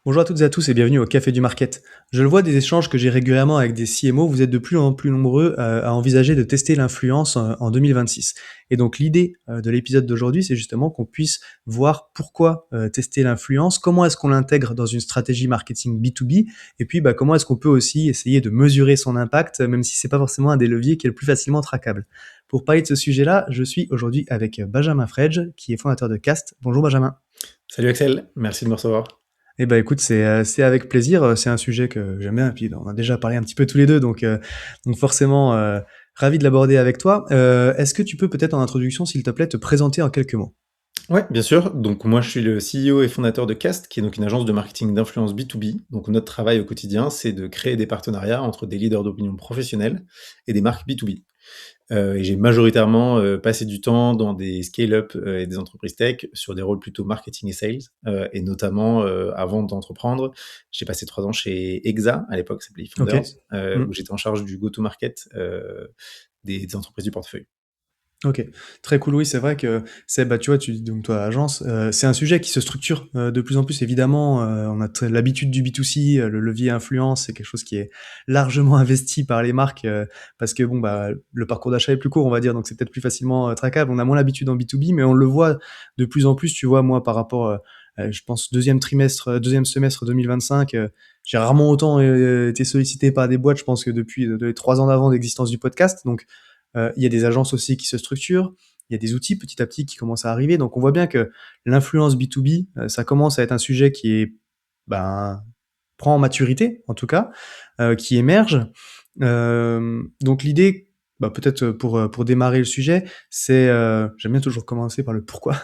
Bonjour à toutes et à tous et bienvenue au Café du Market. Je le vois des échanges que j'ai régulièrement avec des CMO, vous êtes de plus en plus nombreux à envisager de tester l'influence en 2026. Et donc l'idée de l'épisode d'aujourd'hui, c'est justement qu'on puisse voir pourquoi tester l'influence, comment est-ce qu'on l'intègre dans une stratégie marketing B2B, et puis comment est-ce qu'on peut aussi essayer de mesurer son impact, même si c'est pas forcément un des leviers qui est le plus facilement traquable. Pour parler de ce sujet-là, je suis aujourd'hui avec Benjamin Fredge, qui est fondateur de Cast. Bonjour Benjamin. Salut Axel, merci de me recevoir. Eh ben écoute, c'est avec plaisir. C'est un sujet que j'aime bien. Et puis on a déjà parlé un petit peu tous les deux, donc forcément ravi de l'aborder avec toi. Est-ce que tu peux peut-être en introduction, s'il te plaît, te présenter en quelques mots? Ouais, bien sûr. Donc moi, je suis le CEO et fondateur de Cast, qui est donc une agence de marketing d'influence B2B. Donc notre travail au quotidien, c'est de créer des partenariats entre des leaders d'opinion professionnels et des marques B2B. Et j'ai majoritairement passé du temps dans des scale-up et des entreprises tech sur des rôles plutôt marketing et sales. Et notamment, avant d'entreprendre, j'ai passé 3 ans chez Exa, à l'époque ça s'appelait Ok. eFounders, où Hmm. j'étais en charge du go-to-market des entreprises du portefeuille. Ok, très cool. Oui, c'est vrai que c'est, tu vois, donc toi, agence, c'est un sujet qui se structure de plus en plus. Évidemment, on a l'habitude du B2C, le levier influence, c'est quelque chose qui est largement investi par les marques parce que le parcours d'achat est plus court, on va dire, donc c'est peut-être plus facilement traquable. On a moins l'habitude en B2B, mais on le voit de plus en plus. Tu vois, moi, par rapport, je pense, deuxième semestre 2025, j'ai rarement autant été sollicité par des boîtes. Je pense que depuis les 3 ans d'avant d'existence du podcast, donc il y a des agences aussi qui se structurent, il y a des outils petit à petit qui commencent à arriver. Donc on voit bien que l'influence B2B, ça commence à être un sujet qui est, ben, prend en maturité, en tout cas, qui émerge. Donc l'idée, peut-être pour démarrer le sujet, c'est, j'aime bien toujours commencer par le pourquoi.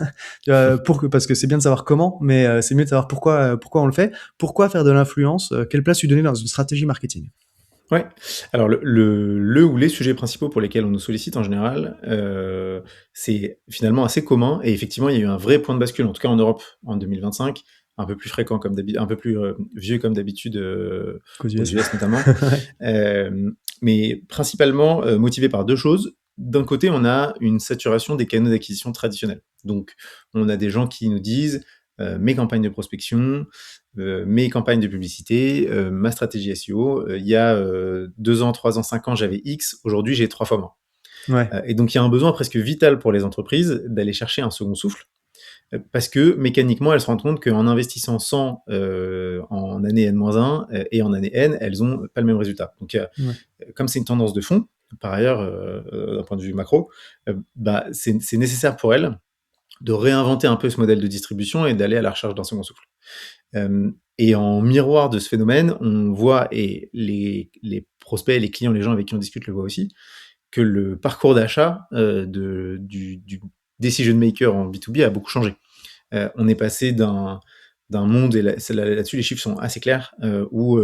Parce que c'est bien de savoir comment, mais c'est mieux de savoir pourquoi on le fait. Pourquoi faire de l'influence? Quelle place lui donner dans une stratégie marketing? Ouais. Alors le ou les sujets principaux pour lesquels on nous sollicite en général, c'est finalement assez commun et effectivement, il y a eu un vrai point de bascule, en tout cas en Europe, en 2025, un peu plus fréquent comme un peu plus, vieux comme d'habitude, Qu'aux aux US. US notamment. Mais principalement, motivé par 2 choses. D'un côté, on a une saturation des canaux d'acquisition traditionnels. Donc on a des gens qui nous disent, «Mes campagnes de prospection, mes campagnes de publicité, ma stratégie SEO, il y a 2 ans, 3 ans, 5 ans, j'avais X, aujourd'hui j'ai 3 fois moins. Ouais, Et donc il y a un besoin presque vital pour les entreprises d'aller chercher un second souffle, parce que mécaniquement, elles se rendent compte qu'en investissant 100 en année N-1 et en année N, elles ont pas le même résultat. Donc ouais. comme c'est une tendance de fond, par ailleurs, d'un point de vue macro, c'est nécessaire pour elles de réinventer un peu ce modèle de distribution et d'aller à la recherche d'un second souffle. Et en miroir de ce phénomène, on voit, et les prospects, les clients, les gens avec qui on discute le voient aussi, que le parcours d'achat du decision maker en B2B a beaucoup changé. On est passé d'un monde, et là-dessus les chiffres sont assez clairs, où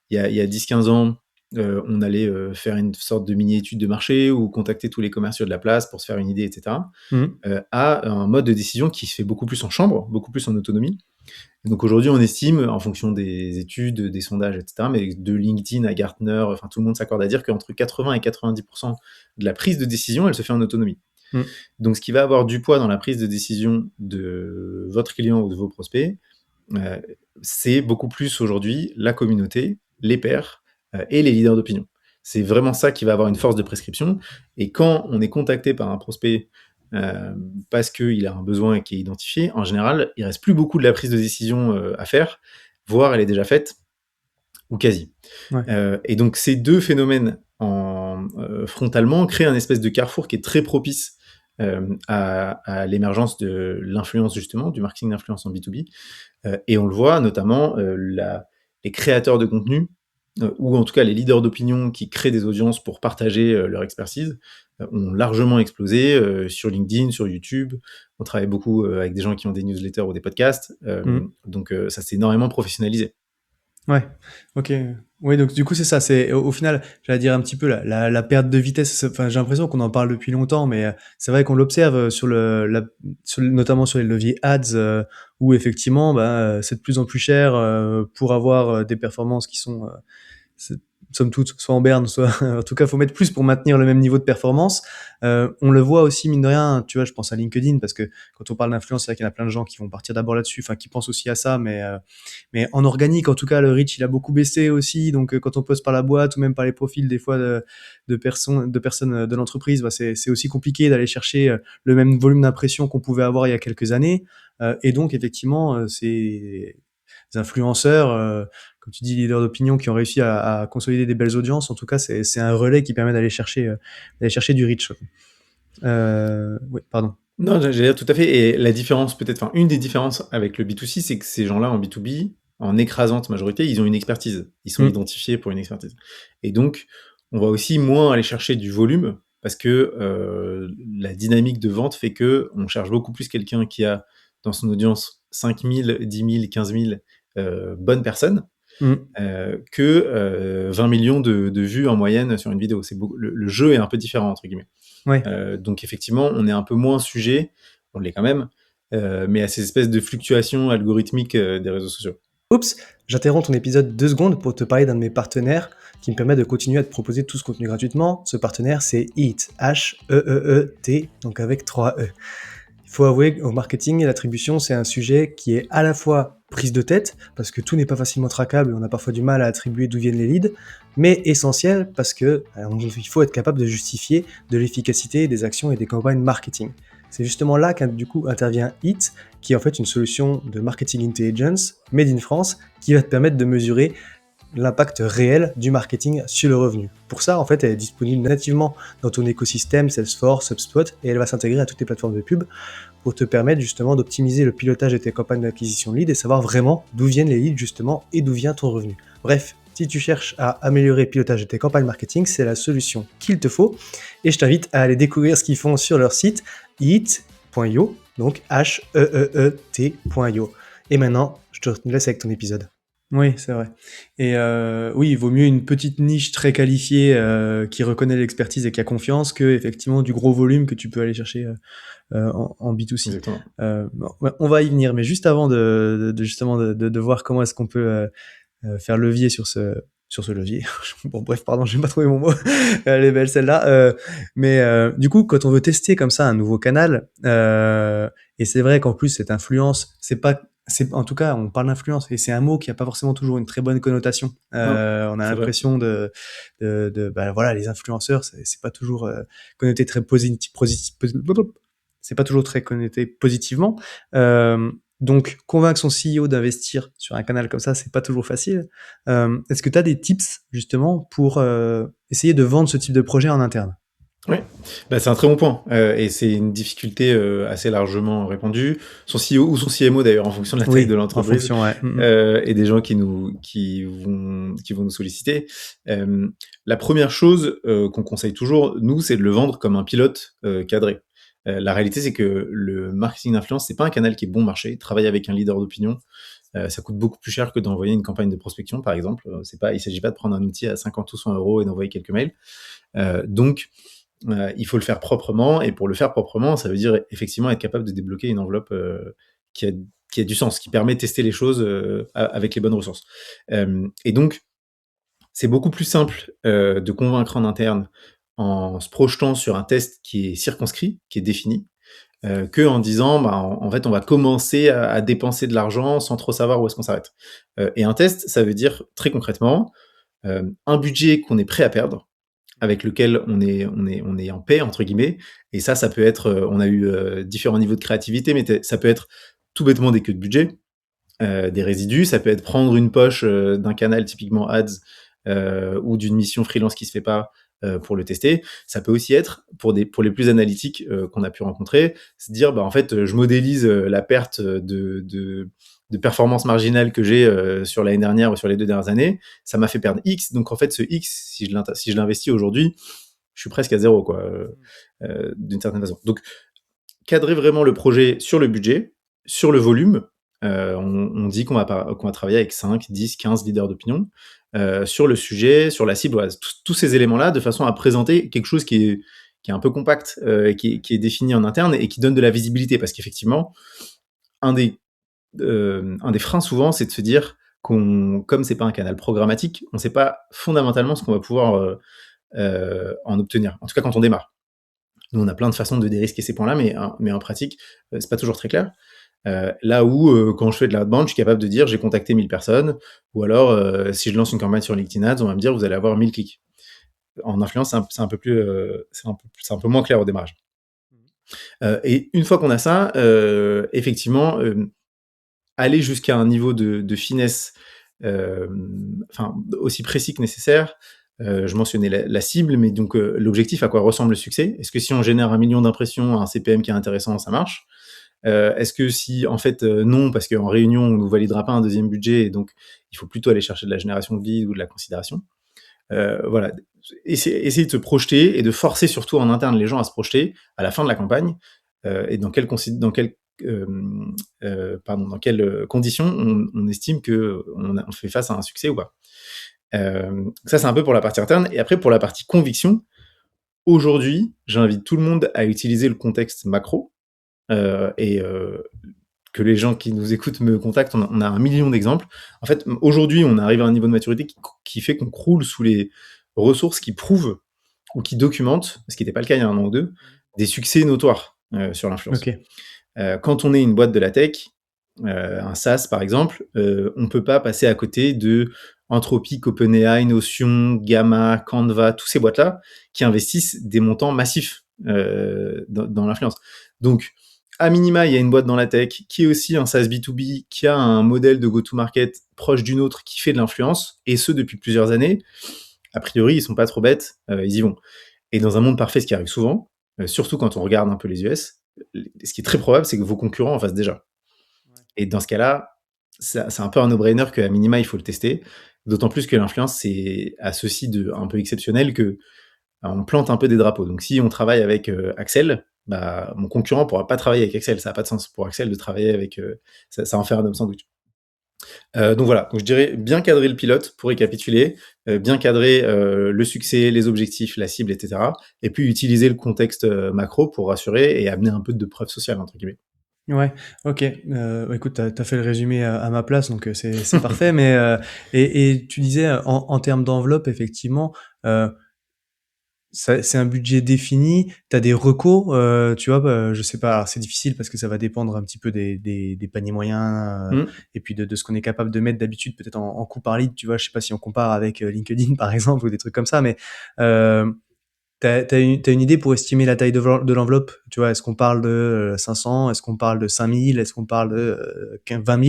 il y a 10-15 ans, on allait faire une sorte de mini-étude de marché ou contacter tous les commerciaux de la place pour se faire une idée, etc. Mhm. À un mode de décision qui se fait beaucoup plus en chambre, beaucoup plus en autonomie. Et donc aujourd'hui, on estime, en fonction des études, des sondages, etc., mais de LinkedIn à Gartner, enfin tout le monde s'accorde à dire qu'entre 80 et 90% de la prise de décision, elle se fait en autonomie. Mhm. Donc ce qui va avoir du poids dans la prise de décision de votre client ou de vos prospects, euh, c'est beaucoup plus aujourd'hui la communauté, les pairs et les leaders d'opinion. C'est vraiment ça qui va avoir une force de prescription. Et quand on est contacté par un prospect euh, parce qu'il a un besoin qui est identifié, en général, il reste plus beaucoup de la prise de décision à faire, voire elle est déjà faite, ou quasi. Ouais. Et donc ces deux phénomènes frontalement créent un espèce de carrefour qui est très propice à l'émergence de l'influence, justement, du marketing d'influence en B2B. Et on le voit notamment, les créateurs de contenu, ou en tout cas les leaders d'opinion qui créent des audiences pour partager leur expertise, ont largement explosé sur LinkedIn, sur YouTube. On travaille beaucoup avec des gens qui ont des newsletters ou des podcasts. Mhm. Donc ça s'est énormément professionnalisé. Ouais, OK. Oui, donc du coup, c'est ça, c'est au final, j'allais dire un petit peu la perte de vitesse, enfin, j'ai l'impression qu'on en parle depuis longtemps, mais c'est vrai qu'on l'observe notamment sur les leviers ads, où effectivement, c'est de plus en plus cher, pour avoir, des performances qui sont, somme toute, soit en berne, soit en tout cas, faut mettre plus pour maintenir le même niveau de performance. On le voit aussi, mine de rien, tu vois, je pense à LinkedIn, parce que quand on parle d'influence, c'est vrai qu'il y en a plein de gens qui vont partir d'abord là-dessus, enfin, qui pensent aussi à ça, mais en organique, en tout cas, le reach, il a beaucoup baissé aussi. Donc, quand on poste par la boîte ou même par les profils, des fois, de personnes de l'entreprise, bah, c'est aussi compliqué d'aller chercher le même volume d'impression qu'on pouvait avoir il y a quelques années. Et donc, effectivement, ces influenceurs, comme tu dis, leaders d'opinion qui ont réussi à consolider des belles audiences, en tout cas, c'est un relais qui permet d'aller chercher du reach. Oui, pardon. Non, j'allais dire tout à fait. Et la différence, peut-être, enfin, une des différences avec le B2C, c'est que ces gens-là en B2B, en écrasante majorité, ils ont une expertise. Ils sont identifiés pour une expertise. Et donc, on va aussi moins aller chercher du volume parce que la dynamique de vente fait que on cherche beaucoup plus quelqu'un qui a dans son audience 5 000, 10 000, 15 000 bonnes personnes que 20 millions de vues en moyenne sur une vidéo. Le jeu est un peu différent, entre guillemets. Ouais. Donc effectivement, on est un peu moins sujet, on l'est quand même, mais à ces espèces de fluctuations algorithmiques des réseaux sociaux. Oups, j'interromps ton épisode 2 secondes pour te parler d'un de mes partenaires qui me permet de continuer à te proposer tout ce contenu gratuitement. Ce partenaire, c'est Heat, H-E-E-E-T, donc avec 3 E. Il faut avouer, au marketing et l'attribution, c'est un sujet qui est à la fois prise de tête, parce que tout n'est pas facilement traquable et on a parfois du mal à attribuer d'où viennent les leads, mais essentiel parce que il faut être capable de justifier de l'efficacité des actions et des campagnes marketing. C'est justement là du coup intervient Hit, qui est en fait une solution de marketing intelligence made in France, qui va te permettre de mesurer l'impact réel du marketing sur le revenu. Pour ça, en fait, elle est disponible nativement dans ton écosystème Salesforce, HubSpot, et elle va s'intégrer à toutes les plateformes de pub pour te permettre justement d'optimiser le pilotage de tes campagnes d'acquisition de leads et savoir vraiment d'où viennent les leads justement et d'où vient ton revenu. Bref, si tu cherches à améliorer le pilotage de tes campagnes marketing, c'est la solution qu'il te faut, et je t'invite à aller découvrir ce qu'ils font sur leur site heat.io, donc H-E-E-E-T.io. Et maintenant, je te laisse avec ton épisode. Oui, c'est vrai. Et oui, il vaut mieux une petite niche très qualifiée qui reconnaît l'expertise et qui a confiance que effectivement du gros volume que tu peux aller chercher en B2C. Exactement. Bon, on va y venir, mais juste avant de voir comment est-ce qu'on peut faire levier sur ce levier. Bon, bref, pardon, j'ai pas trouvé mon mot. Elle est belle celle-là. Mais du coup, quand on veut tester comme ça un nouveau canal, et c'est vrai qu'en plus cette influence, en tout cas, on parle d'influence et c'est un mot qui a pas forcément toujours une très bonne connotation. On a l'impression voilà, les influenceurs, c'est pas toujours connoté très c'est pas toujours très connoté positivement. Donc, convaincre son CEO d'investir sur un canal comme ça, c'est pas toujours facile. Est-ce que tu as des tips, justement, pour essayer de vendre ce type de projet en interne ? Oui, c'est un très bon point. Et c'est une difficulté assez largement répandue. Son CEO ou son CMO, d'ailleurs, en fonction de la taille de l'entreprise, et des gens qui vont nous solliciter. La première chose qu'on conseille toujours, nous, c'est de le vendre comme un pilote cadré. La réalité, c'est que le marketing d'influence, c'est pas un canal qui est bon marché. Travailler avec un leader d'opinion, ça coûte beaucoup plus cher que d'envoyer une campagne de prospection, par exemple. Il s'agit pas de prendre un outil à 50 ou 100 euros et d'envoyer quelques mails. Donc, il faut le faire proprement, et pour le faire proprement, ça veut dire effectivement être capable de débloquer une enveloppe qui a du sens, qui permet de tester les choses avec les bonnes ressources. Et donc, c'est beaucoup plus simple de convaincre en interne en se projetant sur un test qui est circonscrit, qui est défini, que en disant, en fait, on va commencer à dépenser de l'argent sans trop savoir où est-ce qu'on s'arrête. Et un test, ça veut dire très concrètement un budget qu'on est prêt à perdre, avec lequel on est en paix, entre guillemets. Et ça peut être, on a eu différents niveaux de créativité, mais ça peut être tout bêtement des queues de budget, des résidus, ça peut être prendre une poche d'un canal typiquement ads ou d'une mission freelance qui se fait pas pour le tester. Ça peut aussi être, pour les plus analytiques qu'on a pu rencontrer, se dire, en fait, je modélise la perte de performance marginale que j'ai sur l'année dernière ou sur les 2 dernières années, ça m'a fait perdre X, donc en fait ce X, si je l'investis aujourd'hui, je suis presque à zéro, quoi, d'une certaine façon. Donc, cadrer vraiment le projet sur le budget, sur le volume. On dit qu'on va travailler avec 5, 10, 15 leaders d'opinion sur le sujet, sur la cible, voilà, tous ces éléments-là, de façon à présenter quelque chose qui est un peu compact, qui est défini en interne et qui donne de la visibilité. Parce qu'effectivement, un des freins souvent, c'est de se dire comme c'est pas un canal programmatique, on sait pas fondamentalement ce qu'on va pouvoir en obtenir. En tout cas, quand on démarre. Nous, on a plein de façons de dérisquer ces points-là, mais en pratique, c'est pas toujours très clair. Là où, quand je fais de l'outbound, je suis capable de dire j'ai contacté 1000 personnes, ou alors si je lance une campagne sur LinkedIn Ads, on va me dire vous allez avoir 1000 clics. En influence, c'est un peu plus, c'est un peu moins clair au démarrage. Et une fois qu'on a ça, effectivement, aller jusqu'à un niveau de finesse, enfin aussi précis que nécessaire. Je mentionnais la cible, mais donc l'objectif, à quoi ressemble le succès? Est-ce que si on génère 1 million d'impressions, un CPM qui est intéressant, ça marche? Est-ce que si, en fait, non, parce qu'en réunion, on nous validera pas un deuxième budget, et donc il faut plutôt aller chercher de la génération de leads ou de la considération. Voilà, essayer de se projeter et de forcer surtout en interne les gens à se projeter à la fin de la campagne, et dans quelles conditions on estime qu'on fait face à un succès ou pas. Ça, c'est un peu pour la partie interne. Et après, pour la partie conviction, aujourd'hui, j'invite tout le monde à utiliser le contexte macro, et que les gens qui nous écoutent me contactent, on a 1 million d'exemples. En fait, aujourd'hui, on arrive à un niveau de maturité qui fait qu'on croule sous les ressources qui prouvent ou qui documentent, ce qui n'était pas le cas il y a 1 an ou 2, des succès notoires sur l'influence. OK. Quand on est une boîte de la tech, un SaaS par exemple, on peut pas passer à côté de Anthropic, OpenAI, Notion, Gamma, Canva, tous ces boîtes-là qui investissent des montants massifs dans l'influence. Donc, à minima, il y a une boîte dans la tech qui est aussi un SaaS B2B, qui a un modèle de go-to-market proche d'une autre, qui fait de l'influence, et ce depuis plusieurs années. A priori, ils sont pas trop bêtes, ils y vont. Et dans un monde parfait, ce qui arrive souvent, surtout quand on regarde un peu les US, ce qui est très probable, c'est que vos concurrents en fassent déjà. Et dans ce cas-là, c'est un peu un no-brainer qu'à minima, il faut le tester. D'autant plus que l'influence, c'est à ceci de un peu exceptionnel que on plante un peu des drapeaux. Donc si on travaille avec Axel, bah, mon concurrent pourra pas travailler avec Axel. Ça n'a pas de sens pour Axel de travailler avec... ça en fait un homme sandwich. Donc voilà, donc je dirais bien cadrer le pilote pour récapituler, bien cadrer le succès, les objectifs, la cible, etc. Et puis utiliser le contexte macro pour rassurer et amener un peu de preuve sociale, entre guillemets. Ouais, OK. Écoute, tu as fait le résumé à ma place, donc c'est parfait. Mais et tu disais, en termes d'enveloppe, effectivement, c'est un budget défini. Tu as des recos, tu vois? Je sais pas, alors c'est difficile parce que ça va dépendre un petit peu des paniers moyens, Mmh. et puis de ce qu'on est capable de mettre d'habitude, peut-être en coût par lead, tu vois? Je sais pas si on compare avec, LinkedIn, par exemple, ou des trucs comme ça, mais t'as une idée pour estimer la taille de l'enveloppe? Tu vois, est-ce qu'on parle de 500? Est-ce qu'on parle de 5000? Est-ce qu'on parle de 20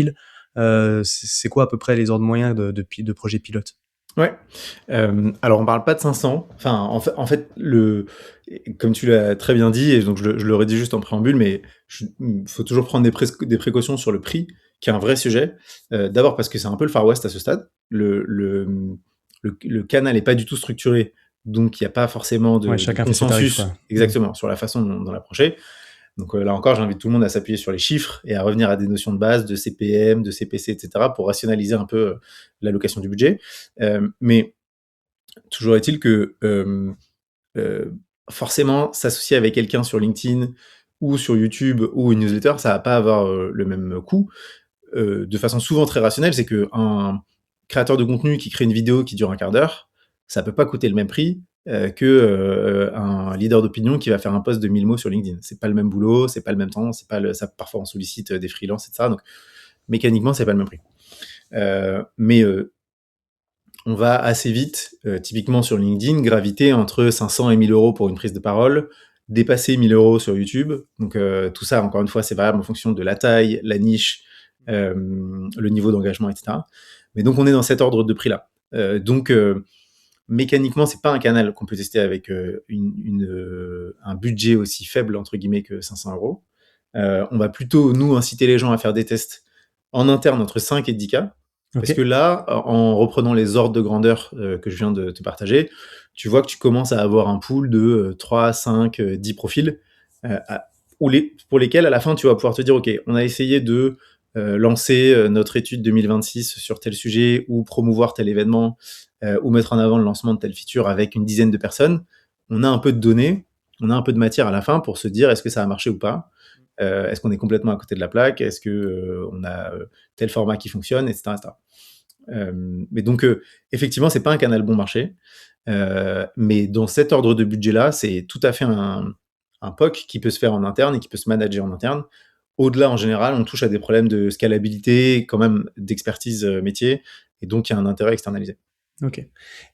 000? C'est quoi à peu près les ordres moyens de projets pilotes? Ouais. Alors on parle pas de 500. Enfin, en fait, comme tu l'as très bien dit, et donc je le redis juste en préambule, mais faut toujours prendre des précautions sur le prix, qui est un vrai sujet. D'abord parce que c'est un peu le Far West à ce stade. Le canal est pas du tout structuré, donc il n'y a pas forcément Ouais, de chacun fait ses tarifs, consensus quoi. Mmh. exactement sur la façon dont l'approcher. Donc là encore, j'invite tout le monde à s'appuyer sur les chiffres et à revenir à des notions de base de CPM, de CPC, etc., pour rationaliser un peu l'allocation du budget. Mais toujours est-il que euh, forcément, s'associer avec quelqu'un sur LinkedIn ou sur YouTube ou une newsletter, ça va pas avoir le même coût. De façon souvent très rationnelle, c'est qu'un créateur de contenu qui crée une vidéo qui dure un quart d'heure, ça peut pas coûter le même prix qu'un leader d'opinion qui va faire un post de 1000 mots sur LinkedIn. C'est pas le même boulot, c'est pas le même temps, c'est pas ça, parfois on sollicite des freelances, etc. Donc mécaniquement, c'est pas le même prix. Mais on va assez vite, typiquement sur LinkedIn, graviter entre 500 et 1000 euros pour une prise de parole, dépasser 1000 euros sur YouTube. Donc tout ça, encore une fois, c'est variable en fonction de la taille, la niche, le niveau d'engagement, etc. Mais donc on est dans cet ordre de prix-là. Donc mécaniquement, c'est pas un canal qu'on peut tester avec un budget aussi faible, entre guillemets, que 500 euros. On va plutôt, nous, inciter les gens à faire des tests en interne entre 5 et 10K. Parce que OK. là, en reprenant les ordres de grandeur que je viens de te partager, tu vois que tu commences à avoir un pool de 3, 5, 10 profils, pour lesquels, à la fin, tu vas pouvoir te dire, OK, on a essayé de lancer notre étude 2026 sur tel sujet, ou promouvoir tel événement, ou mettre en avant le lancement de telle feature avec une dizaine de personnes. On a un peu de données, on a un peu de matière à la fin pour se dire, est-ce que ça a marché ou pas? Est-ce qu'on est complètement à côté de la plaque? Est-ce que on a tel format qui fonctionne, etc., etc. Mais donc, effectivement, c'est pas un canal bon marché. Mais dans cet ordre de budget-là, c'est tout à fait un POC qui peut se faire en interne et qui peut se manager en interne. Au-delà, en général, on touche à des problèmes de scalabilité, quand même d'expertise métier, et donc il y a un intérêt externalisé. OK.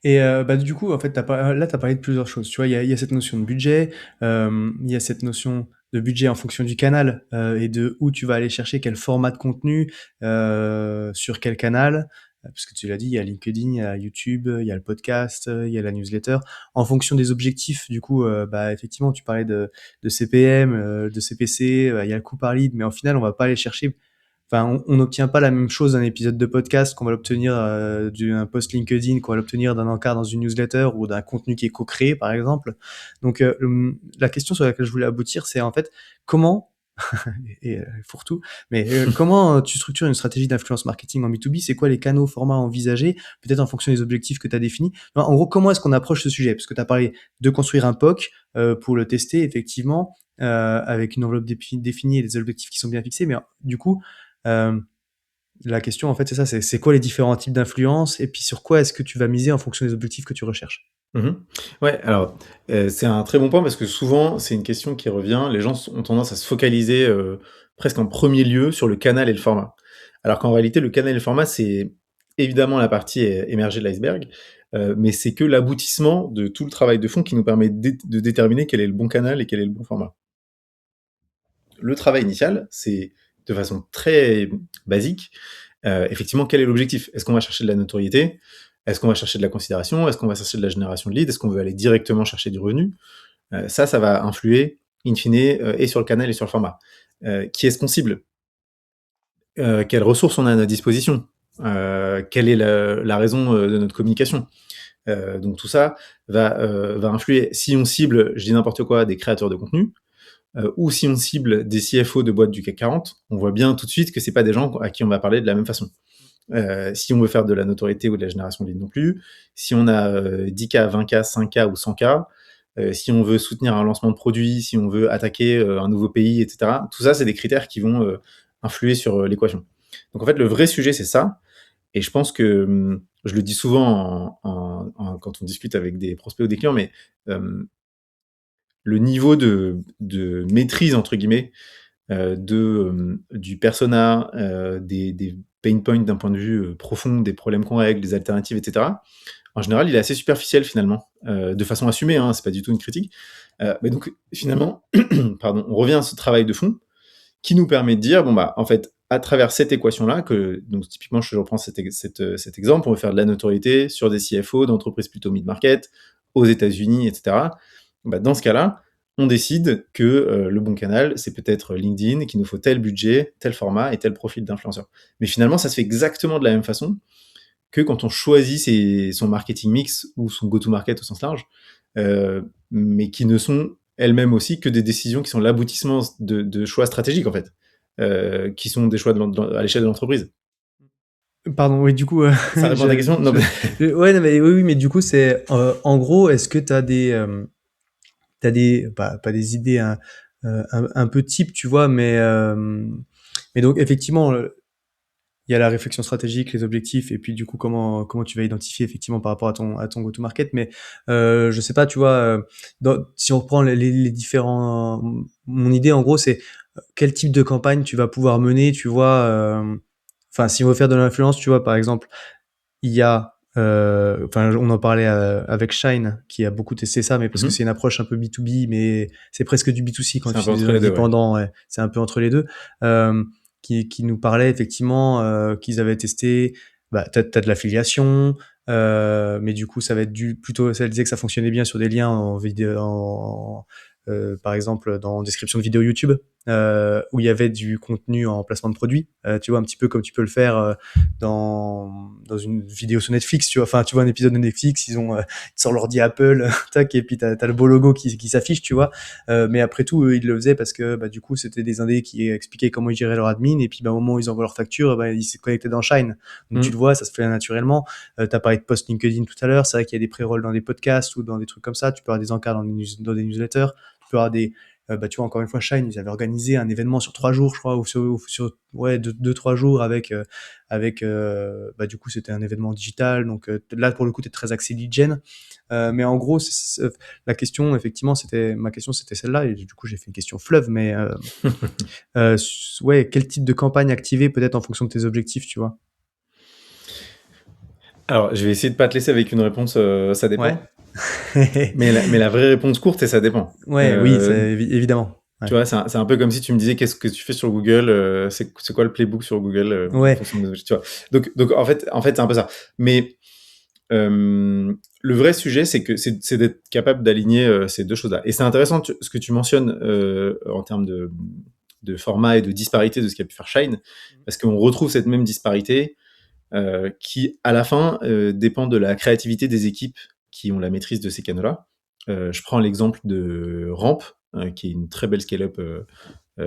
Et bah, du coup, en fait, tu as parlé de plusieurs choses. Tu vois, il y a cette notion de budget, il y a cette notion de budget en fonction du canal, et de où tu vas aller chercher quel format de contenu, sur quel canal. Parce que tu l'as dit, il y a LinkedIn, il y a YouTube, il y a le podcast, il y a la newsletter. En fonction des objectifs, du coup, bah, effectivement, tu parlais de CPM, de CPC, il y a le coût par lead, mais au final, on va pas aller chercher. Enfin, on n'obtient pas la même chose d'un épisode de podcast qu'on va l'obtenir d'un post LinkedIn, qu'on va l'obtenir d'un encart dans une newsletter ou d'un contenu qui est co-créé, par exemple. Donc, la question sur laquelle je voulais aboutir, c'est en fait comment, et fourre-tout, mais comment tu structures une stratégie d'influence marketing en B2B? C'est quoi les canaux, formats envisagés, peut-être en fonction des objectifs que tu as définis? En gros, comment est-ce qu'on approche ce sujet? Parce que tu as parlé de construire un POC pour le tester, effectivement, avec une enveloppe définie et des objectifs qui sont bien fixés, mais du coup, euh, la question, en fait, c'est ça, c'est quoi les différents types d'influence et puis sur quoi est-ce que tu vas miser en fonction des objectifs que tu recherches? Mhm. Ouais, alors, c'est un très bon point parce que souvent, c'est une question qui revient. Les gens ont tendance à se focaliser presque en premier lieu sur le canal et le format. Alors qu'en réalité, le canal et le format, c'est évidemment la partie émergée de l'iceberg, mais c'est que l'aboutissement de tout le travail de fond qui nous permet de déterminer quel est le bon canal et quel est le bon format. Le travail initial, c'est de façon très basique, effectivement, quel est l'objectif? Est-ce qu'on va chercher de la notoriété? Est-ce qu'on va chercher de la considération? Est-ce qu'on va chercher de la génération de leads? Est-ce qu'on veut aller directement chercher du revenu? Ça va influer, in fine, et sur le canal et sur le format. Qui est-ce qu'on cible? Quelles ressources on a à notre disposition? Quelle est la raison de notre communication? Donc tout ça va influer. Si on cible, je dis n'importe quoi, des créateurs de contenu, ou si on cible des CFO de boîtes du CAC 40, on voit bien tout de suite que c'est pas des gens à qui on va parler de la même façon. Si on veut faire de la notoriété ou de la génération de leads non plus, si on a 10K, 20K, 5K ou 100K, si on veut soutenir un lancement de produit, si on veut attaquer un nouveau pays, etc. Tout ça, c'est des critères qui vont influer sur l'équation. Donc en fait, le vrai sujet, c'est ça. Et je pense que, je le dis souvent quand on discute avec des prospects ou des clients, mais le niveau de maîtrise, entre guillemets, du persona, des pain points d'un point de vue profond, des problèmes qu'on règle, des alternatives, etc. En général, il est assez superficiel finalement, de façon assumée, hein, c'est pas du tout une critique. Mais donc finalement, pardon, on revient à ce travail de fond qui nous permet de dire, bon bah en fait, à travers cette équation-là, donc typiquement je reprends cet exemple, on veut faire de la notoriété sur des CFO d'entreprises plutôt mid-market, aux États-Unis, etc. Bah, dans ce cas-là, on décide que le bon canal, c'est peut-être LinkedIn, qu'il nous faut tel budget, tel format et tel profil d'influenceur. Mais finalement, ça se fait exactement de la même façon que quand on choisit son marketing mix ou son go-to-market au sens large, mais qui ne sont elles-mêmes aussi que des décisions qui sont l'aboutissement de choix stratégiques, en fait, qui sont des choix à l'échelle de l'entreprise. Pardon, oui, du coup, Ça répond à ta question? Non, ouais, non, mais oui, mais du coup, c'est en gros, est-ce que t'as des, pas des idées un peu type, tu vois, mais donc effectivement, il y a la réflexion stratégique, les objectifs, et puis du coup comment tu vas identifier effectivement par rapport à ton go-to-market. Mais je sais pas, tu vois, si on reprend les différents, mon idée en gros c'est quel type de campagne tu vas pouvoir mener, tu vois. Enfin, si on veut faire de l'influence, tu vois, par exemple, il y a enfin, on en parlait avec Shine qui a beaucoup testé ça, mais parce que c'est une approche un peu B2B, mais c'est presque du B2C quand c'est un tu peu utilises entre des les deux, ouais. indépendants, ouais. C'est un peu entre les deux. Euh, qui nous parlait effectivement qu'ils avaient testé, bah, t'as de l'affiliation, mais du coup ça va être plutôt, ça disait que ça fonctionnait bien sur des liens en vidéo, par exemple dans description de vidéo YouTube, où il y avait du contenu en placement de produit, tu vois, un petit peu comme tu peux le faire dans une vidéo sur Netflix, tu vois, enfin tu vois un épisode de Netflix, ils sortent l'ordi Apple, tac, et puis t'as le beau logo qui s'affiche, tu vois. Mais après tout, eux, ils le faisaient parce que bah, du coup, c'était des indés qui expliquaient comment ils géraient leur admin. Et puis, bah, au moment où ils envoient leur facture, bah, ils se connectaient dans Shine. Donc, tu le vois, ça se fait naturellement. T'as parlé de post LinkedIn tout à l'heure. C'est vrai qu'il y a des pré-rolls dans des podcasts ou dans des trucs comme ça. Tu peux avoir des encarts dans des newsletters. Tu peux avoir bah, tu vois, encore une fois, Shine, ils avaient organisé un événement sur 3 jours, je crois, ou sur ouais, 2-3 jours bah, du coup, c'était un événement digital. Donc là, pour le coup, tu es très axé lead gen. Mais en gros, la question, effectivement, ma question, c'était celle-là. Et du coup, j'ai fait une question fleuve. Mais ouais, quel type de campagne activer peut-être en fonction de tes objectifs, tu vois? Alors, je vais essayer de pas te laisser avec une réponse, ça Ouais. dépend. Mais la vraie réponse courte, c'est ça dépend. Ouais, oui, évidemment. Ouais. Tu vois, c'est un peu comme si tu me disais qu'est-ce que tu fais sur Google, c'est quoi le playbook sur Google, en Ouais. fonction de, tu vois. Donc en fait, c'est un peu ça. Mais le vrai sujet, c'est que c'est d'être capable d'aligner ces deux choses-là. Et c'est intéressant ce que tu mentionnes en termes de format et de disparité de ce qu'a pu faire Shine, parce qu'on retrouve cette même disparité qui, à la fin, dépend de la créativité des équipes qui ont la maîtrise de ces canaux-là. Je prends l'exemple de Ramp, qui est une très belle scale-up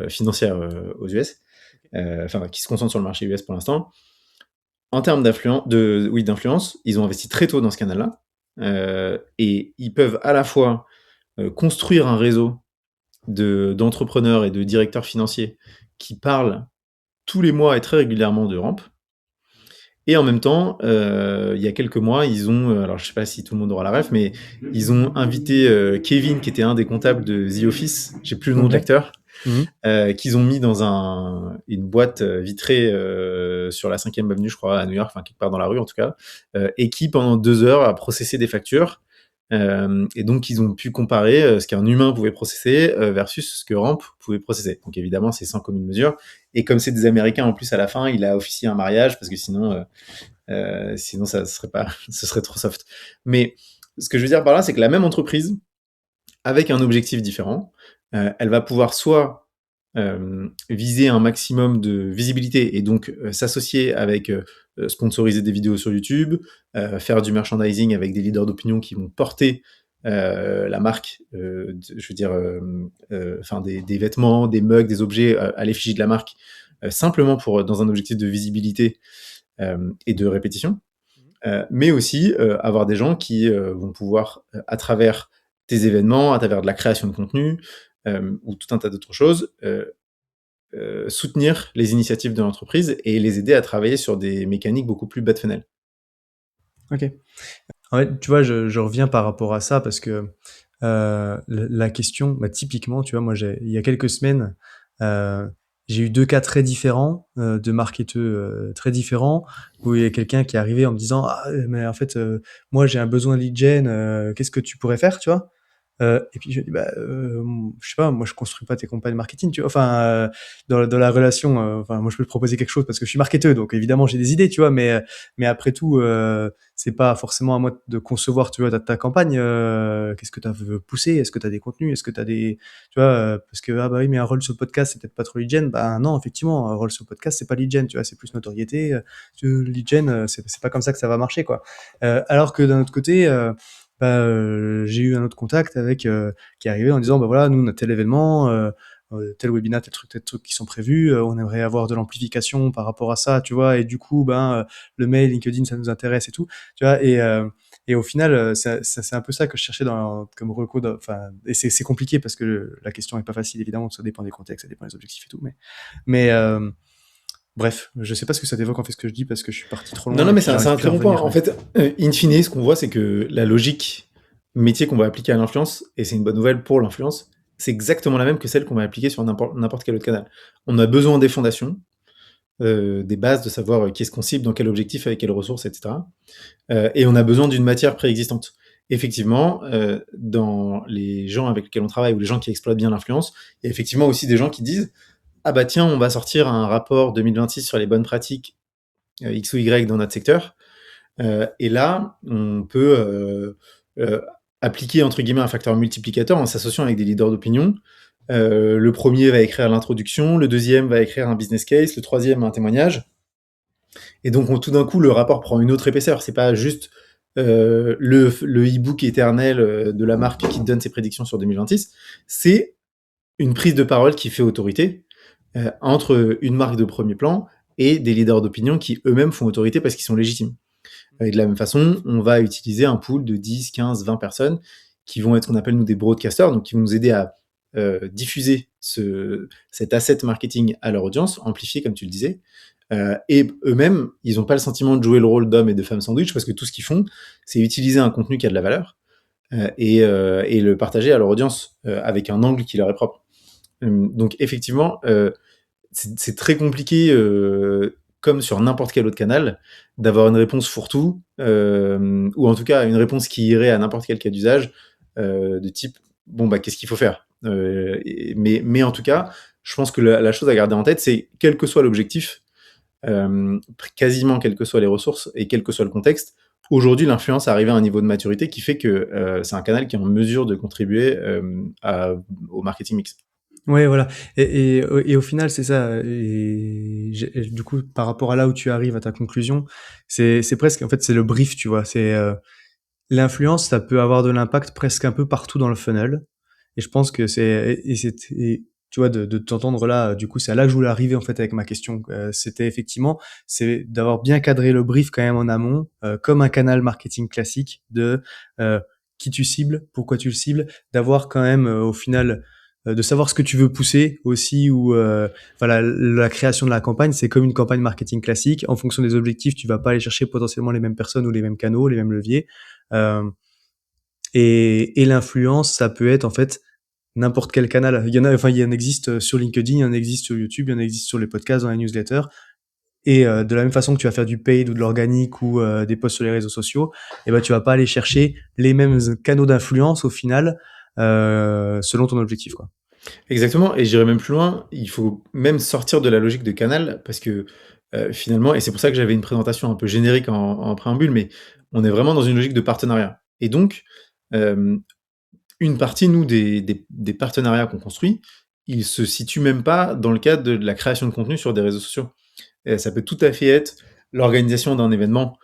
financière aux US, enfin qui se concentre sur le marché US pour l'instant. En termes d'influence, ils ont investi très tôt dans ce canal-là, et ils peuvent à la fois construire un réseau d'entrepreneurs et de directeurs financiers qui parlent tous les mois et très régulièrement de Ramp. Et en même temps, il y a quelques mois, ils ont, alors je sais pas si tout le monde aura la ref, mais ils ont invité Kevin, qui était un des comptables de The Office, j'ai plus le nom de Ok. l'acteur, Mhm. qu'ils ont mis dans une boîte vitrée sur la 5e avenue, je crois, à New York, enfin quelque part dans la rue en tout cas, et qui pendant 2 heures a processé des factures. Et donc ils ont pu comparer ce qu'un humain pouvait processer versus ce que Ramp pouvait processer. Donc évidemment c'est sans commune mesure. Et comme c'est des Américains en plus à la fin, il a officié un mariage parce que sinon ça serait pas, ce serait trop soft. Mais ce que je veux dire par là, c'est que la même entreprise avec un objectif différent, elle va pouvoir soit viser un maximum de visibilité et donc s'associer avec sponsoriser des vidéos sur YouTube, faire du merchandising avec des leaders d'opinion qui vont porter la marque, je veux dire, enfin des vêtements, des mugs, des objets à l'effigie de la marque, simplement dans un objectif de visibilité et de répétition. Mais aussi avoir des gens qui vont pouvoir, à travers tes événements, à travers de la création de contenu, ou tout un tas d'autres choses, soutenir les initiatives de l'entreprise et les aider à travailler sur des mécaniques beaucoup plus bas de funnel. Ok. En fait, tu vois, je reviens par rapport à ça parce que la question, bah, typiquement, tu vois, moi, il y a quelques semaines, euh, j'ai eu 2 cas très différents de marketeurs très différents où il y a quelqu'un qui est arrivé en me disant ah mais en fait moi j'ai un besoin lead gen, qu'est-ce que tu pourrais faire, tu vois? Et puis je dis bah je sais pas, moi je construis pas tes campagnes marketing, tu vois, enfin dans la relation, enfin moi je peux te proposer quelque chose parce que je suis marketeur, donc évidemment j'ai des idées, tu vois, mais après tout c'est pas forcément à moi de concevoir, tu vois, ta campagne. Qu'est-ce que tu veux pousser? Est-ce que tu as des contenus? Est-ce que tu as des, tu vois, parce que ah bah oui, mais un rôle sur podcast, c'est peut-être pas trop lead gen. Bah non, effectivement, un rôle sur podcast, c'est pas lead gen, tu vois, c'est plus notoriété. Lead gen, c'est pas comme ça que ça va marcher, quoi. Alors que d'un autre côté, j'ai eu un autre contact avec qui est arrivé en disant bah voilà, nous on a tel événement. Tel webinaire, tel truc qui sont prévus, on aimerait avoir de l'amplification par rapport à ça, tu vois, et du coup, le mail, LinkedIn, ça nous intéresse et tout, tu vois, et au final, c'est un peu ça que je cherchais comme reco, enfin, et c'est compliqué parce que la question est pas facile, évidemment, ça dépend des contextes, ça dépend des objectifs et tout, mais bref, je sais pas ce que ça t'évoque en fait ce que je dis parce que je suis parti trop Non, loin non, et mais puis c'est j'arrive un plus très à bon point. revenir, En ouais. fait, in fine, ce qu'on voit, c'est que la logique métier qu'on va appliquer à l'influence, et c'est une bonne nouvelle pour l'influence, c'est exactement la même que celle qu'on va appliquer sur n'importe quel autre canal. On a besoin des fondations, des bases, de savoir qui est-ce qu'on cible, dans quel objectif, avec quelles ressources, etc. Et on a besoin d'une matière préexistante. Effectivement, dans les gens avec lesquels on travaille ou les gens qui exploitent bien l'influence, il y a effectivement aussi des gens qui disent ah bah tiens, on va sortir un rapport 2026 sur les bonnes pratiques X ou Y dans notre secteur. Et là, on peut appliquer entre guillemets un facteur multiplicateur en s'associant avec des leaders d'opinion. Le premier va écrire l'introduction, le deuxième va écrire un business case, le troisième un témoignage. Et donc tout d'un coup, le rapport prend une autre épaisseur. C'est pas juste le e-book éternel de la marque qui te donne ses prédictions sur 2026. C'est une prise de parole qui fait autorité entre une marque de premier plan et des leaders d'opinion qui eux-mêmes font autorité parce qu'ils sont légitimes. Et de la même façon, on va utiliser un pool de 10, 15, 20 personnes qui vont être ce qu'on appelle nous des broadcasters, donc qui vont nous aider à diffuser cet asset marketing à leur audience, amplifier comme tu le disais. Et eux-mêmes, ils n'ont pas le sentiment de jouer le rôle d'homme et de femme sandwich parce que tout ce qu'ils font, c'est utiliser un contenu qui a de la valeur et le partager à leur audience avec un angle qui leur est propre. Donc effectivement, c'est très compliqué, comme sur n'importe quel autre canal, d'avoir une réponse fourre-tout, ou en tout cas une réponse qui irait à n'importe quel cas d'usage, de type bon bah qu'est-ce qu'il faut faire. Mais en tout cas, je pense que la chose à garder en tête, c'est quel que soit l'objectif, quasiment quelles que soient les ressources et quel que soit le contexte, aujourd'hui l'influence est arrivée à un niveau de maturité qui fait que c'est un canal qui est en mesure de contribuer au marketing mix. Ouais, voilà. Et au final, c'est ça. Et du coup, par rapport à là où tu arrives à ta conclusion, c'est presque, en fait, c'est le brief, tu vois. C'est l'influence, ça peut avoir de l'impact presque un peu partout dans le funnel. Et je pense que tu vois, de t'entendre là, du coup, c'est à là que je voulais arriver en fait avec ma question. C'était effectivement, c'est d'avoir bien cadré le brief quand même en amont, comme un canal marketing classique de euh, qui tu cibles, pourquoi tu le cibles, d'avoir quand même au final de savoir ce que tu veux pousser aussi ou voilà la création de la campagne c'est comme une campagne marketing classique en fonction des objectifs tu vas pas aller chercher potentiellement les mêmes personnes ou les mêmes canaux les mêmes leviers euh, et l'influence ça peut être en fait n'importe quel canal il y en existe sur LinkedIn il y en existe sur YouTube il y en existe sur les podcasts dans les newsletters et de la même façon que tu vas faire du paid ou de l'organique ou des posts sur les réseaux sociaux et ben tu vas pas aller chercher les mêmes canaux d'influence au final selon ton objectif quoi. Exactement, et j'irais même plus loin, il faut même sortir de la logique de canal parce que finalement, et c'est pour ça que j'avais une présentation un peu générique en préambule, mais on est vraiment dans une logique de partenariat. Et donc, euh, une partie, nous, des partenariats qu'on construit, ils se situent même pas dans le cadre de la création de contenu sur des réseaux sociaux. Et ça peut tout à fait être l'organisation d'un événement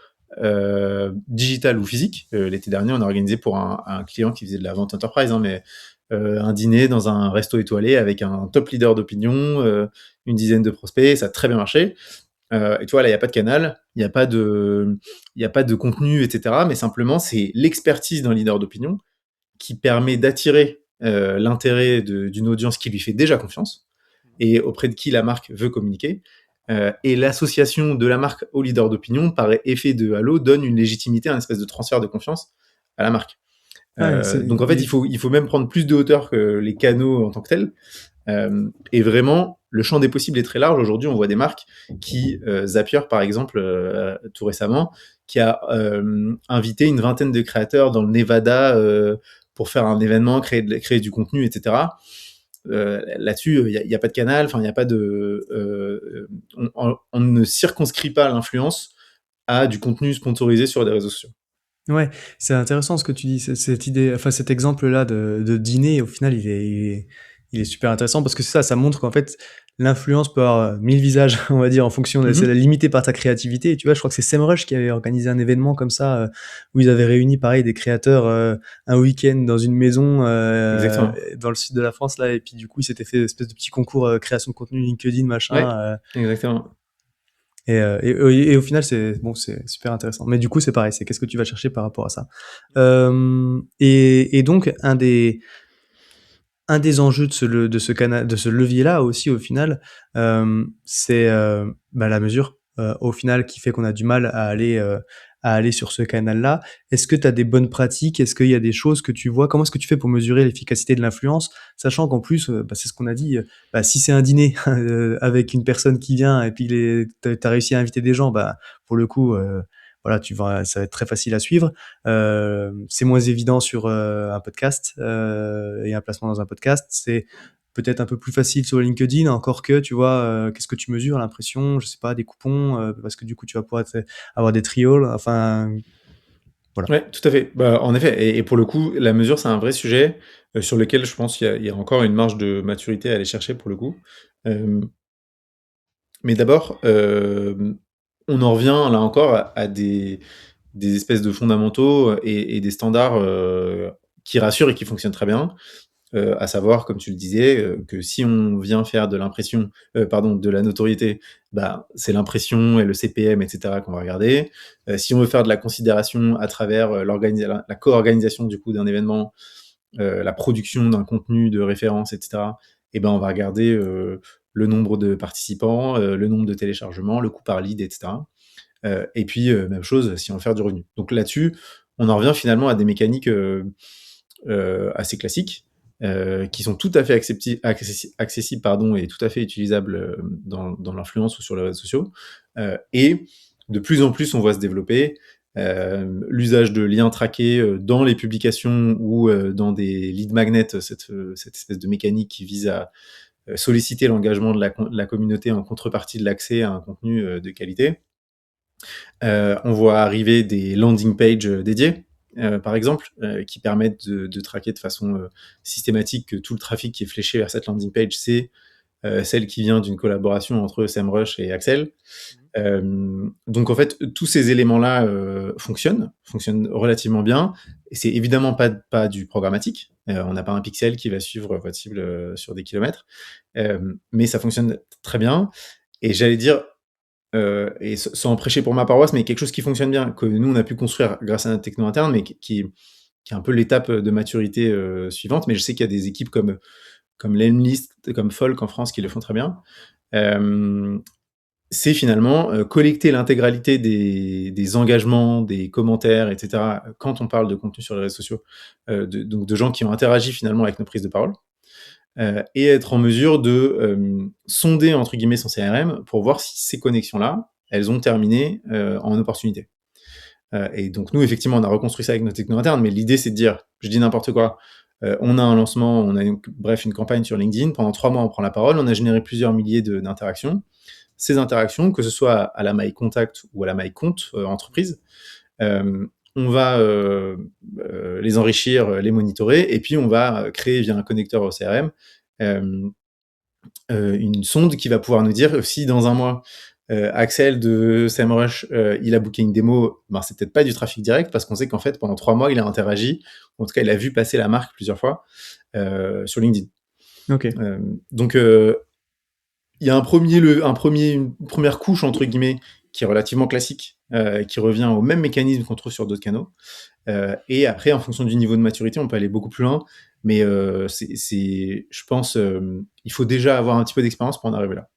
digital ou physique. L'été dernier, on a organisé pour un client qui faisait de la vente enterprise, hein, mais un dîner dans un resto étoilé avec un top leader d'opinion, une dizaine de prospects, ça a très bien marché. Et tu vois, là, il n'y a pas de canal, il y a pas de contenu, etc. Mais simplement, c'est l'expertise d'un leader d'opinion qui permet d'attirer l'intérêt d'une audience qui lui fait déjà confiance et auprès de qui la marque veut communiquer. Et l'association de la marque au leader d'opinion, par effet de halo, donne une légitimité, un espèce de transfert de confiance à la marque. Ouais, Donc en fait, il faut même prendre plus de hauteur que les canaux en tant que tels. Et vraiment, le champ des possibles est très large. Aujourd'hui, on voit des marques qui, Zapier par exemple, tout récemment, qui a invité une vingtaine de créateurs dans le Nevada pour faire un événement, créer du contenu, etc. Là-dessus, il n'y a pas de canal, enfin, il n'y a pas de. On ne circonscrit pas l'influence à du contenu sponsorisé sur des réseaux sociaux. Ouais, c'est intéressant ce que tu dis, cette idée, enfin cet exemple-là de dîner, au final, il est super intéressant parce que c'est ça, ça montre qu'en fait, l'influence peut avoir 1000 visages, on va dire, en fonction de, c'est Mhm. limité par ta créativité. Et tu vois, je crois que c'est SEMrush qui avait organisé un événement comme ça, où ils avaient réuni, pareil, des créateurs, un week-end dans une maison, Exactement. dans le sud de la France, là, et puis du coup, ils s'étaient fait une espèce de petit concours, création de contenu LinkedIn, machin, Ouais, exactement. et au final, c'est bon, c'est super intéressant. Mais du coup, c'est pareil. C'est qu'est-ce que tu vas chercher par rapport à ça. Et donc, un des enjeux de ce canal, de ce levier-là aussi, au final, c'est bah, la mesure. Au final, qui fait qu'on a du mal à aller sur ce canal-là. Est-ce que tu as des bonnes pratiques? Est-ce qu'il y a des choses que tu vois? Comment est-ce que tu fais pour mesurer l'efficacité de l'influence? Sachant qu'en plus, bah, c'est ce qu'on a dit, bah, si c'est un dîner avec une personne qui vient et puis tu as réussi à inviter des gens, bah, pour le coup, voilà, ça va être très facile à suivre. C'est moins évident sur un podcast et un placement dans un podcast. C'est peut-être un peu plus facile sur LinkedIn, encore que, tu vois, qu'est-ce que tu mesures? L'impression, je sais pas, des coupons, parce que du coup, tu vas pouvoir avoir des trials, enfin, voilà. Ouais, tout à fait. Bah, en effet, et pour le coup, la mesure, c'est un vrai sujet sur lequel je pense il y a encore une marge de maturité à aller chercher pour le coup. Euh, mais d'abord, on en revient là encore à des espèces de fondamentaux et des standards qui rassurent et qui fonctionnent très bien. À savoir, comme tu le disais, que si on vient faire de l'impression, pardon, de la notoriété, bah, c'est l'impression et le CPM, etc. qu'on va regarder. Si on veut faire de la considération à travers la co-organisation du coup d'un événement, la production d'un contenu de référence, etc., et ben, on va regarder le nombre de participants, le nombre de téléchargements, le coût par lead, etc. Et puis, même chose si on veut faire du revenu. Donc là-dessus, on en revient finalement à des mécaniques assez classiques, qui sont tout à fait accessibles pardon, et tout à fait utilisables dans l'influence ou sur les réseaux sociaux. Et de plus en plus, on voit se développer l'usage de liens traqués dans les publications ou dans des lead magnets, cette espèce de mécanique qui vise à solliciter l'engagement de la communauté en contrepartie de l'accès à un contenu de qualité. On voit arriver des landing pages dédiées, par exemple, qui permettent de traquer de façon systématique que tout le trafic qui est fléché vers cette landing page, c'est celle qui vient d'une collaboration entre SEMrush et Axel. Donc en fait, tous ces éléments-là fonctionnent relativement bien. Et c'est évidemment pas du programmatique. On n'a pas un pixel qui va suivre votre cible sur des kilomètres. Mais ça fonctionne très bien. Et j'allais dire, et sans prêcher pour ma paroisse, mais quelque chose qui fonctionne bien, que nous, on a pu construire grâce à notre techno interne, mais qui est un peu l'étape de maturité suivante. Mais je sais qu'il y a des équipes comme Lemlist, comme Folk en France qui le font très bien. C'est finalement collecter l'intégralité des engagements, des commentaires, etc., quand on parle de contenu sur les réseaux sociaux, donc de gens qui ont interagi finalement avec nos prises de parole, et être en mesure de sonder, entre guillemets, son CRM pour voir si ces connexions-là, elles ont terminé en opportunité. Et donc nous, effectivement, on a reconstruit ça avec nos technos internes, mais l'idée, c'est de dire, je dis n'importe quoi, on a un lancement, on a une campagne sur LinkedIn, pendant 3 mois, on prend la parole, on a généré plusieurs milliers d'interactions. Ces interactions, que ce soit à la maille contact ou à la maille compte entreprise, on va les enrichir, les monitorer, et puis on va créer via un connecteur au CRM une sonde qui va pouvoir nous dire si dans un mois, Axel de SEMrush, il a booké une démo, ben, c'est peut-être pas du trafic direct parce qu'on sait qu'en fait, pendant 3 mois, il a interagi, en tout cas, il a vu passer la marque plusieurs fois sur LinkedIn. Ok. Donc, il y a une première couche, entre guillemets, qui est relativement classique, qui revient au même mécanisme qu'on trouve sur d'autres canaux. Et après, en fonction du niveau de maturité, on peut aller beaucoup plus loin. Mais je pense, il faut déjà avoir un petit peu d'expérience pour en arriver là.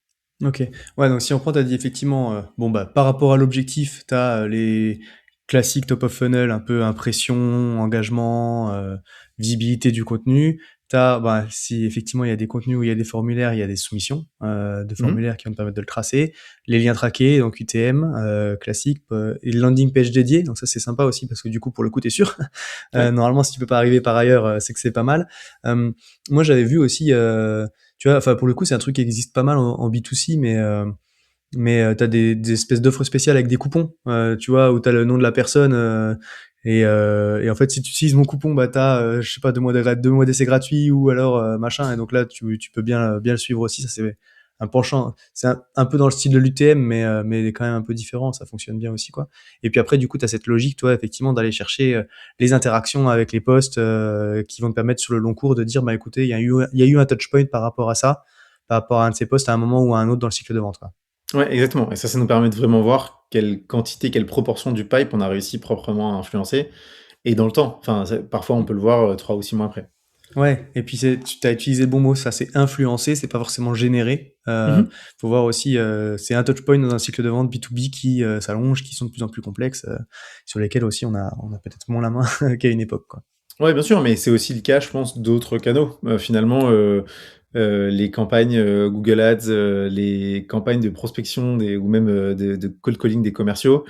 Ok. Ouais, donc si on prend, t'as dit effectivement, bon bah par rapport à l'objectif, t'as les classiques top of funnel, un peu impression, engagement, visibilité du contenu. T'as, bah, si effectivement il y a des contenus où il y a des formulaires, il y a des soumissions de Mhm. formulaires qui vont te permettre de le tracer. Les liens traqués, donc UTM, classique, et le landing page dédié. Donc ça c'est sympa aussi parce que du coup pour le coup t'es sûr. Ouais. Normalement si tu peux pas arriver par ailleurs, c'est que c'est pas mal. Moi j'avais vu aussi. Tu vois, enfin pour le coup c'est un truc qui existe pas mal en B2C, mais t'as des espèces d'offres spéciales avec des coupons, tu vois, où t'as le nom de la personne et en fait si tu utilises mon coupon, bah t'as je sais pas 2 mois d'essai gratuit ou alors machin, et donc là tu peux bien le suivre aussi. Ça c'est un penchant, c'est un peu dans le style de l'UTM, mais quand même un peu différent. Ça fonctionne bien aussi quoi. Et puis après du coup t'as cette logique toi effectivement d'aller chercher les interactions avec les posts qui vont te permettre sur le long cours de dire bah écoutez il y a eu un touch point par rapport à ça, par rapport à un de ces posts à un moment ou à un autre dans le cycle de vente quoi. Ouais, exactement. Et ça nous permet de vraiment voir quelle quantité, quelle proportion du pipe on a réussi proprement à influencer, et dans le temps. Enfin, parfois, on peut le voir 3 ou 6 mois après. Ouais, et puis tu as utilisé le bon mot, ça c'est influencé, c'est pas forcément généré. Mhm. Faut voir aussi, c'est un touch point dans un cycle de vente B2B qui s'allonge, qui sont de plus en plus complexes, sur lesquels aussi on a peut-être moins la main qu'à une époque, quoi. Ouais, bien sûr, mais c'est aussi le cas, je pense, d'autres canaux. Finalement, les campagnes Google Ads, les campagnes de prospection ou même de cold calling des commerciaux,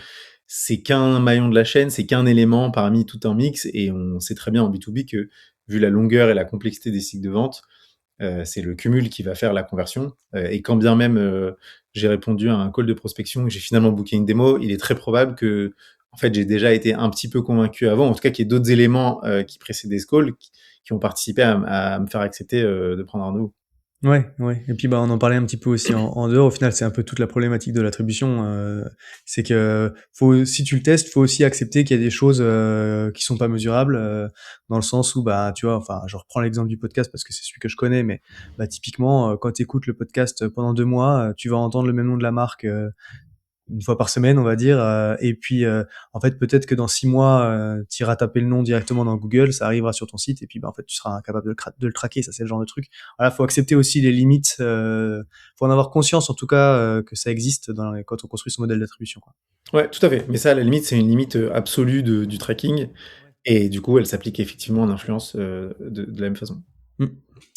c'est qu'un maillon de la chaîne, c'est qu'un élément parmi tout un mix, et on sait très bien en B2B que, vu la longueur et la complexité des cycles de vente, c'est le cumul qui va faire la conversion. Et quand bien même j'ai répondu à un call de prospection et j'ai finalement booké une démo, il est très probable que en fait, j'ai déjà été un petit peu convaincu avant, en tout cas qu'il y ait d'autres éléments qui précédaient ce call qui ont participé à me faire accepter de prendre un rendez-vous. Ouais, ouais. Et puis bah on en parlait un petit peu aussi en dehors. Au final, c'est un peu toute la problématique de l'attribution. C'est que si tu le testes, faut aussi accepter qu'il y a des choses qui sont pas mesurables, dans le sens où bah tu vois, enfin, je reprends l'exemple du podcast parce que c'est celui que je connais, mais bah typiquement quand tu écoutes le podcast pendant 2 mois, tu vas entendre le même nom de la marque une fois par semaine, on va dire. Et puis, en fait, peut-être que dans 6 mois, tu iras taper le nom directement dans Google, ça arrivera sur ton site, et puis en fait, tu seras incapable de le traquer. Ça, c'est le genre de truc. Voilà, faut accepter aussi les limites. Faut en avoir conscience, en tout cas, que ça existe quand on construit son modèle d'attribution, quoi. Ouais, tout à fait. Mais ça, à la limite, c'est une limite absolue du tracking. Ouais. Et du coup, elle s'applique effectivement en influence de la même façon. Mm.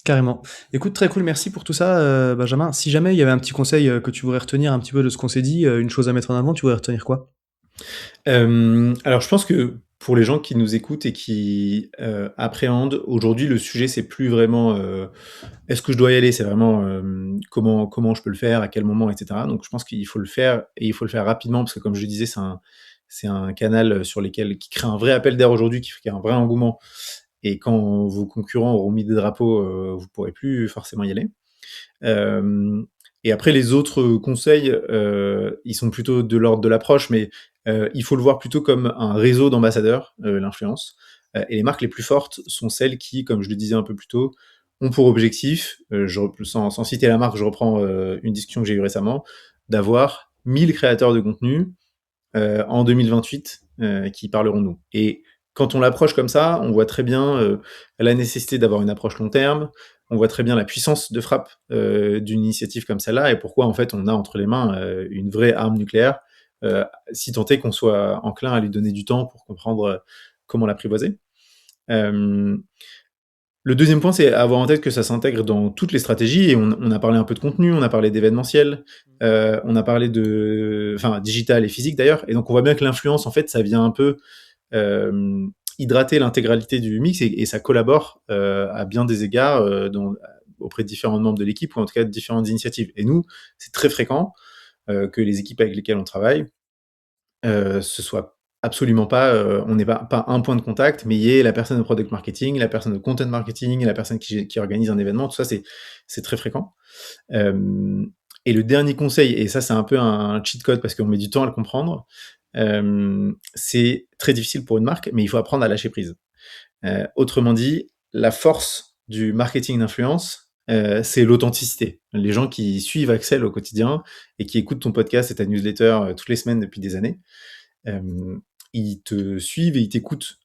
Carrément. Écoute, très cool, merci pour tout ça, Benjamin. Si jamais il y avait un petit conseil que tu voudrais retenir un petit peu de ce qu'on s'est dit, une chose à mettre en avant, tu voudrais retenir quoi? Alors je pense que pour les gens qui nous écoutent et qui, appréhendent, aujourd'hui le sujet c'est plus vraiment, «Est-ce que je dois y aller?» C'est vraiment, «Comment je peux le faire? À quel moment?» et cetera. Donc je pense qu'il faut le faire et il faut le faire rapidement parce que comme je le disais, c'est un canal, sur lesquels qui crée un vrai appel d'air aujourd'hui, qui a un vrai engouement et quand vos concurrents auront mis des drapeaux, vous pourrez plus forcément y aller. Hem et après les autres conseils, ils sont plutôt de l'ordre de l'approche, mais il faut le voir plutôt comme un réseau d'ambassadeurs, l'influence. Et les marques les plus fortes sont celles qui, comme je le disais un peu plus tôt, ont pour objectif, sans citer la marque, je reprends, une discussion que j'ai eue récemment, d'avoir 1000 créateurs de contenu, en 2028, qui parleront de nous. Et quand on l'approche comme ça, on voit très bien la nécessité d'avoir une approche long terme, on voit très bien la puissance de frappe d'une initiative comme celle-là et pourquoi en fait on a entre les mains une vraie arme nucléaire, si tant est qu'on soit enclin à lui donner du temps pour comprendre comment l'apprivoiser. Euh, le deuxième point, c'est avoir en tête que ça s'intègre dans toutes les stratégies, et on a parlé un peu de contenu, on a parlé d'événementiel, on a parlé enfin, digital et physique d'ailleurs, et donc on voit bien que l'influence, en fait, ça vient un peu hydrater l'intégralité du mix, et ça collabore à bien des égards auprès de différents membres de l'équipe, ou en tout cas de différentes initiatives. Et nous, c'est très fréquent que les équipes avec lesquelles on travaille, ce soit absolument pas, on n'est pas un point de contact, mais il y ait la personne de product marketing, la personne de content marketing, la personne qui organise un événement, tout ça, c'est très fréquent. Et le dernier conseil, et ça c'est un peu un cheat code parce qu'on met du temps à le comprendre, c'est très difficile pour une marque, mais il faut apprendre à lâcher prise. Autrement dit, la force du marketing d'influence, c'est l'authenticité. Les gens qui suivent Axel au quotidien et qui écoutent ton podcast et ta newsletter toutes les semaines depuis des années, ils te suivent et ils t'écoutent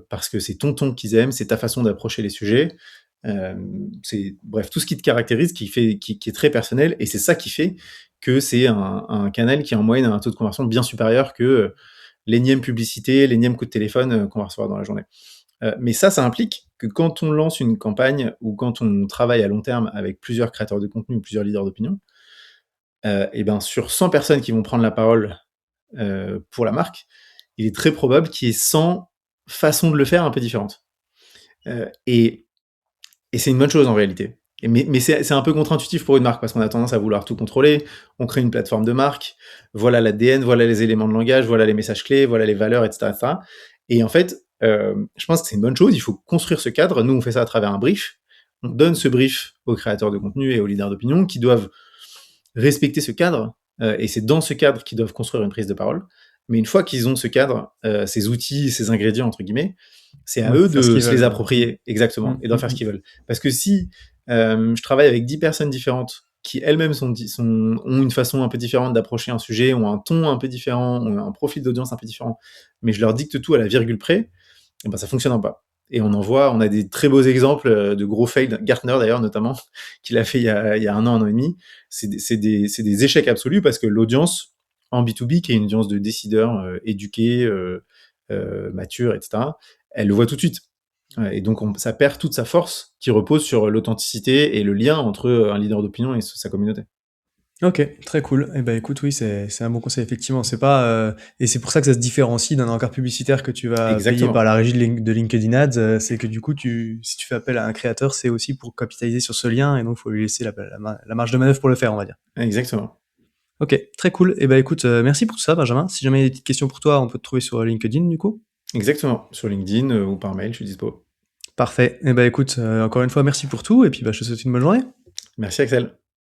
parce que c'est ton ton qu'ils aiment, c'est ta façon d'approcher les sujets. C'est bref, tout ce qui te caractérise, qui est très personnel, et c'est ça qui fait que c'est un canal qui en moyenne a un taux de conversion bien supérieur que l'énième publicité, l'énième coup de téléphone qu'on va recevoir dans la journée. Mais ça implique que quand on lance une campagne ou quand on travaille à long terme avec plusieurs créateurs de contenu ou plusieurs leaders d'opinion, et ben sur 100 personnes qui vont prendre la parole pour la marque, il est très probable qu'il y ait 100 façons de le faire un peu différentes. Et c'est une bonne chose en réalité. Mais c'est un peu contre-intuitif pour une marque parce qu'on a tendance à vouloir tout contrôler. On crée une plateforme de marque, voilà l'ADN, voilà les éléments de langage, voilà les messages clés, voilà les valeurs, etc. etc. Et en fait, je pense que c'est une bonne chose. Il faut construire ce cadre. Nous, on fait ça à travers un brief. On donne ce brief aux créateurs de contenu et aux leaders d'opinion qui doivent respecter ce cadre. Et c'est dans ce cadre qu'ils doivent construire une prise de parole. Mais une fois qu'ils ont ce cadre, ces outils, ces ingrédients, entre guillemets, c'est à Ouais, eux faire ce de qu'ils se les veulent, quoi. approprier, exactement, et d'en faire ce qu'ils veulent. Parce que si je travaille avec 10 personnes différentes qui elles-mêmes ont une façon un peu différente d'approcher un sujet, ont un ton un peu différent, ont un profil d'audience un peu différent, mais je leur dicte tout à la virgule près, et ben ça fonctionne pas. Et on a des très beaux exemples de gros fails, Gartner d'ailleurs notamment, qui l'a fait il y a 1 an et demi. C'est des échecs absolus parce que l'audience en B2B, qui est une audience de décideurs éduqués, matures, etc., elle le voit tout de suite. Et donc ça perd toute sa force qui repose sur l'authenticité et le lien entre un leader d'opinion et sa communauté. OK, très cool. Et ben, écoute, oui, c'est un bon conseil, effectivement. C'est pas, et c'est pour ça que ça se différencie d'un encart publicitaire que tu vas payer par Exactement. la régie de LinkedIn Ads, c'est que du coup, si tu fais appel à un créateur, c'est aussi pour capitaliser sur ce lien, et donc faut lui laisser la marge de manœuvre pour le faire, on va dire. Exactement. OK, très cool. Et ben, écoute, merci pour tout ça, Benjamin. Si jamais il y a des petites questions pour toi, on peut te trouver sur LinkedIn, du coup? Exactement. Sur LinkedIn ou par mail, je suis dispo. Parfait. Et ben, écoute, encore une fois, merci pour tout, et puis, bah, je te souhaite une bonne journée. Merci Axel.